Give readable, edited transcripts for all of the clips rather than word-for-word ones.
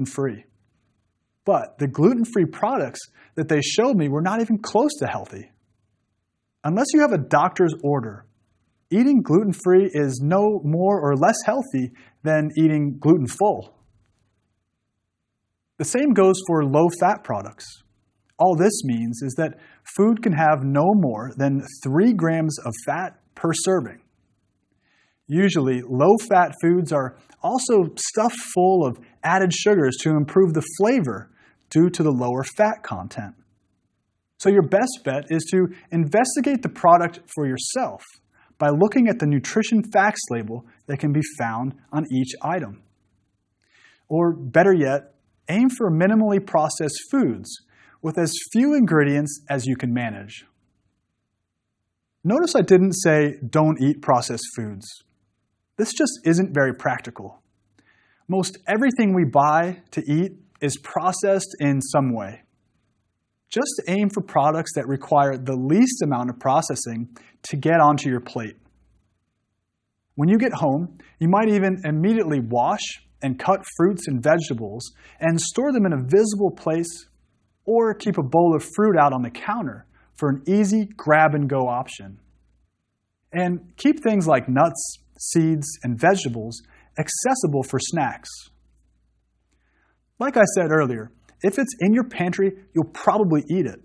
gluten-free. But the gluten-free products that they showed me were not even close to healthy. Unless you have a doctor's order, eating gluten-free is no more or less healthy than eating gluten-full. The same goes for low-fat products. All this means is that food can have no more than 3 grams of fat per serving. Usually, low-fat foods are also stuffed full of added sugars to improve the flavor due to the lower fat content. So your best bet is to investigate the product for yourself by looking at the nutrition facts label that can be found on each item. Or better yet, aim for minimally processed foods with as few ingredients as you can manage. Notice I didn't say don't eat processed foods. This just isn't very practical. Most everything we buy to eat is processed in some way. Just aim for products that require the least amount of processing to get onto your plate. When you get home, you might even immediately wash and cut fruits and vegetables and store them in a visible place, or keep a bowl of fruit out on the counter for an easy grab-and-go option. And keep things like nuts, seeds, and vegetables accessible for snacks. Like I said earlier, if it's in your pantry, you'll probably eat it.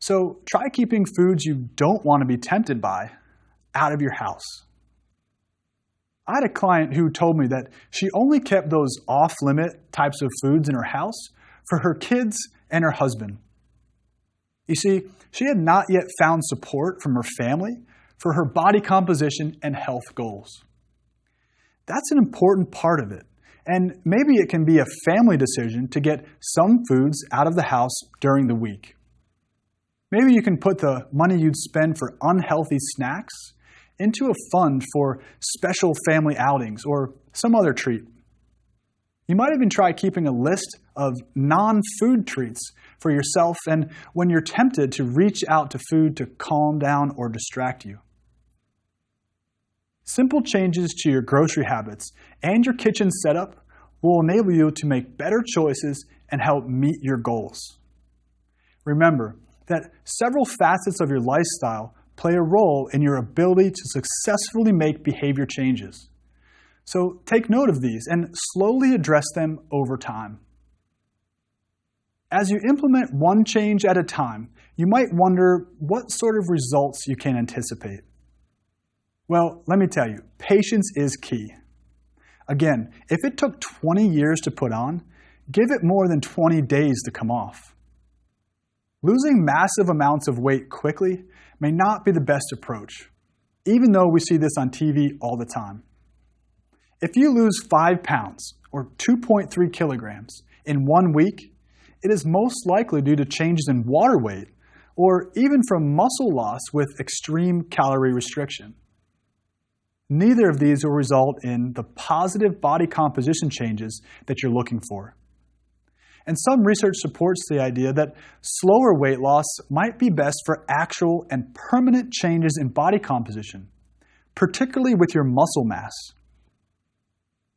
So try keeping foods you don't want to be tempted by out of your house. I had a client who told me that she only kept those off-limit types of foods in her house for her kids and her husband. You see, she had not yet found support from her family for her body composition and health goals. That's an important part of it, and maybe it can be a family decision to get some foods out of the house during the week. Maybe you can put the money you'd spend for unhealthy snacks into a fund for special family outings or some other treat. You might even try keeping a list of non-food treats for yourself and when you're tempted to reach out to food to calm down or distract you. Simple changes to your grocery habits and your kitchen setup will enable you to make better choices and help meet your goals. Remember that several facets of your lifestyle play a role in your ability to successfully make behavior changes. So take note of these and slowly address them over time. As you implement one change at a time, you might wonder what sort of results you can anticipate. Well, let me tell you, patience is key. Again, if it took 20 years to put on, give it more than 20 days to come off. Losing massive amounts of weight quickly may not be the best approach, even though we see this on TV all the time. If you lose 5 pounds, or 2.3 kilograms, in 1 week, it is most likely due to changes in water weight, or even from muscle loss with extreme calorie restriction. Neither of these will result in the positive body composition changes that you're looking for. And some research supports the idea that slower weight loss might be best for actual and permanent changes in body composition, particularly with your muscle mass.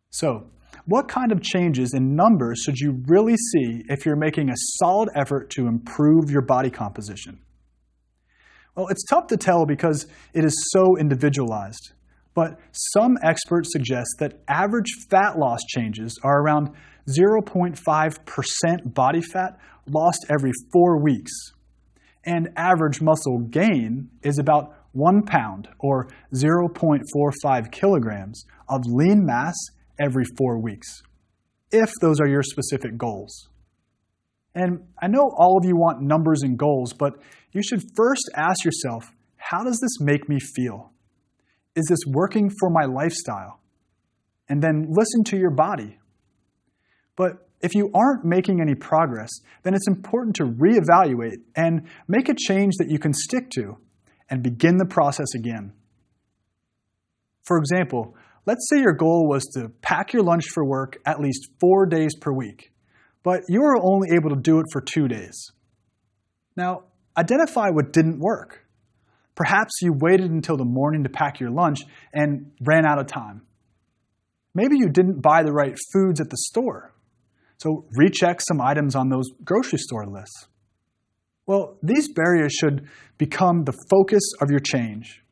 So, what kind of changes in numbers should you really see if you're making a solid effort to improve your body composition? Well, it's tough to tell because it is so individualized. But some experts suggest that average fat loss changes are around 0.5% body fat lost every 4 weeks. And average muscle gain is about 1 pound or 0.45 kilograms of lean mass every 4 weeks, if those are your specific goals. And I know all of you want numbers and goals, but you should first ask yourself, how does this make me feel? Is this working for my lifestyle? And then listen to your body. But if you aren't making any progress, then it's important to reevaluate and make a change that you can stick to and begin the process again. For example, let's say your goal was to pack your lunch for work at least 4 days per week, but you were only able to do it for 2 days. Now, identify what didn't work. Perhaps you waited until the morning to pack your lunch and ran out of time. Maybe you didn't buy the right foods at the store. So recheck some items on those grocery store lists. Well, these barriers should become the focus of your change.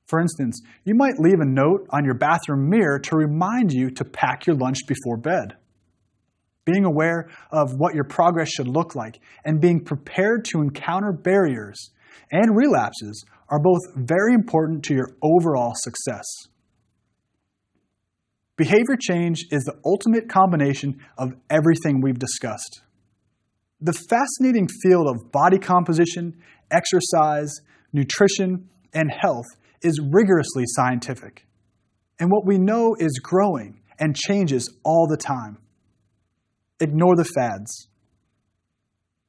For instance, you might leave a note on your bathroom mirror to remind you to pack your lunch before bed. Being aware of what your progress should look like and being prepared to encounter barriers and relapses are both very important to your overall success. Behavior change is the ultimate combination of everything we've discussed. The fascinating field of body composition, exercise, nutrition, and health is rigorously scientific. And what we know is growing and changes all the time. Ignore the fads.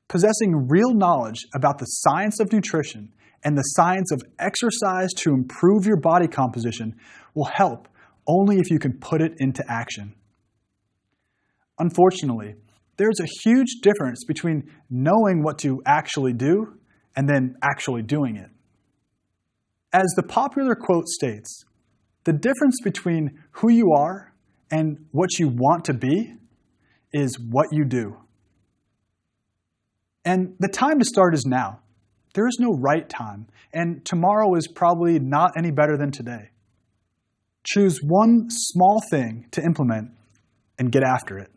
Possessing real knowledge about the science of nutrition and the science of exercise to improve your body composition will help only if you can put it into action. Unfortunately, there's a huge difference between knowing what to actually do and then actually doing it. As the popular quote states, the difference between who you are and what you want to be is what you do. And the time to start is now. There is no right time, and tomorrow is probably not any better than today. Choose one small thing to implement and get after it.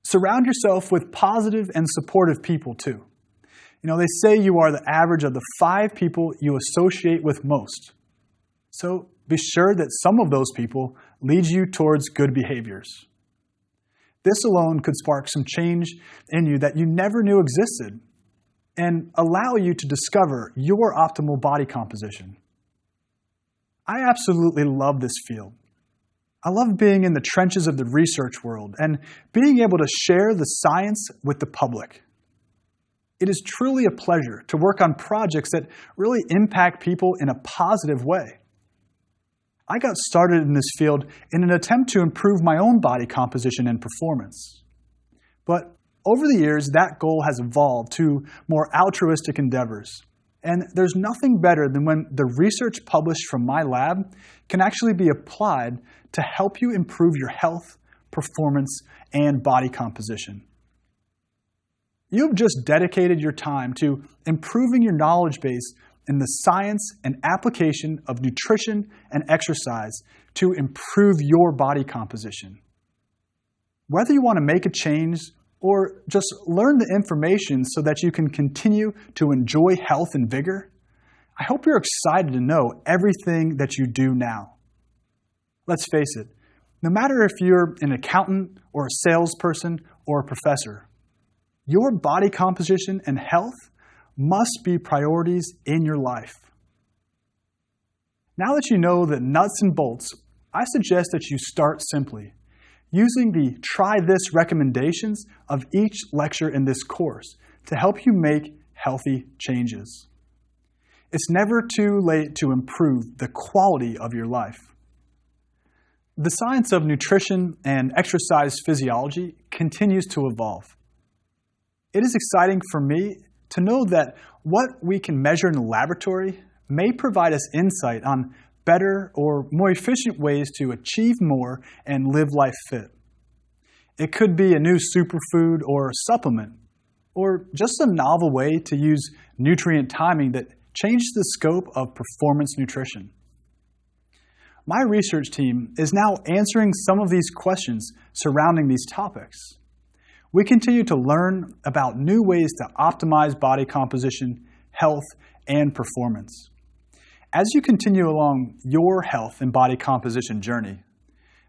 Surround yourself with positive and supportive people too. They say you are the average of the 5 people you associate with most. So be sure that some of those people lead you towards good behaviors. This alone could spark some change in you that you never knew existed and allow you to discover your optimal body composition. I absolutely love this field. I love being in the trenches of the research world and being able to share the science with the public. It is truly a pleasure to work on projects that really impact people in a positive way. I got started in this field in an attempt to improve my own body composition and performance. But over the years, that goal has evolved to more altruistic endeavors. And there's nothing better than when the research published from my lab can actually be applied to help you improve your health, performance, and body composition. You've just dedicated your time to improving your knowledge base in the science and application of nutrition and exercise to improve your body composition. Whether you want to make a change or just learn the information so that you can continue to enjoy health and vigor, I hope you're excited to know everything that you do now. Let's face it, no matter if you're an accountant or a salesperson or a professor, your body composition and health must be priorities in your life. Now that you know the nuts and bolts, I suggest that you start simply, using the try this recommendations of each lecture in this course to help you make healthy changes. It's never too late to improve the quality of your life. The science of nutrition and exercise physiology continues to evolve. It is exciting for me to know that what we can measure in the laboratory may provide us insight on better or more efficient ways to achieve more and live life fit. It could be a new superfood or supplement, or just a novel way to use nutrient timing that changes the scope of performance nutrition. My research team is now answering some of these questions surrounding these topics. We continue to learn about new ways to optimize body composition, health, and performance. As you continue along your health and body composition journey,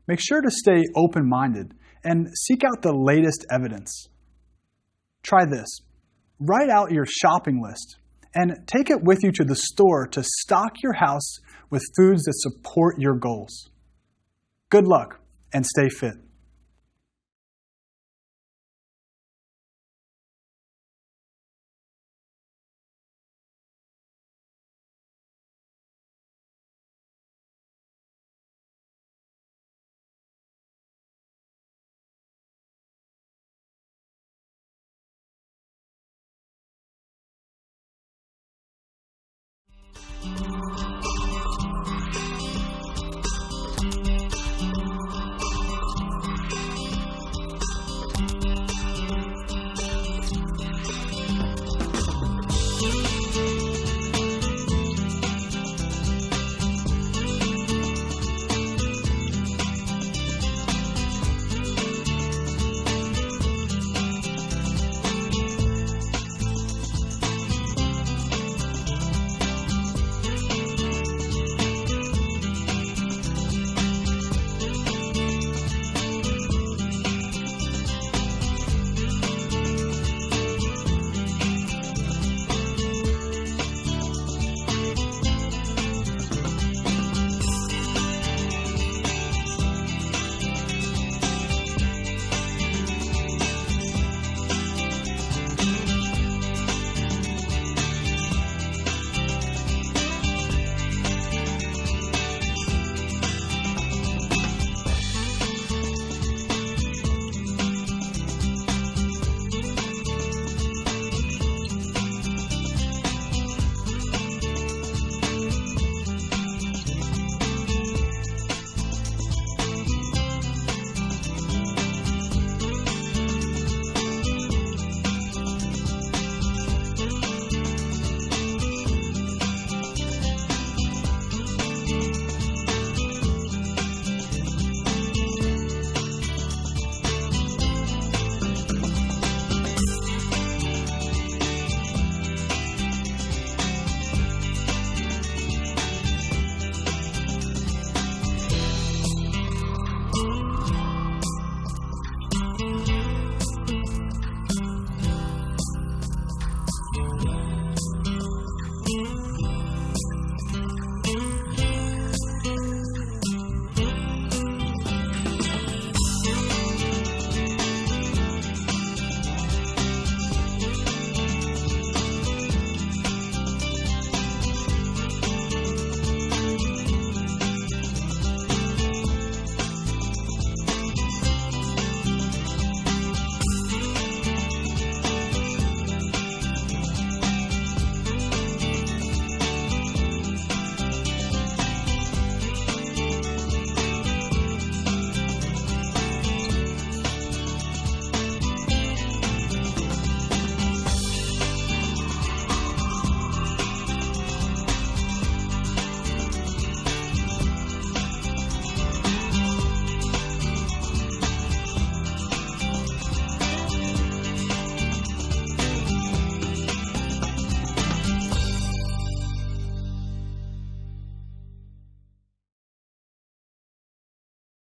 make sure to stay open-minded and seek out the latest evidence. Try this. Write out your shopping list and take it with you to the store to stock your house with foods that support your goals. Good luck and stay fit.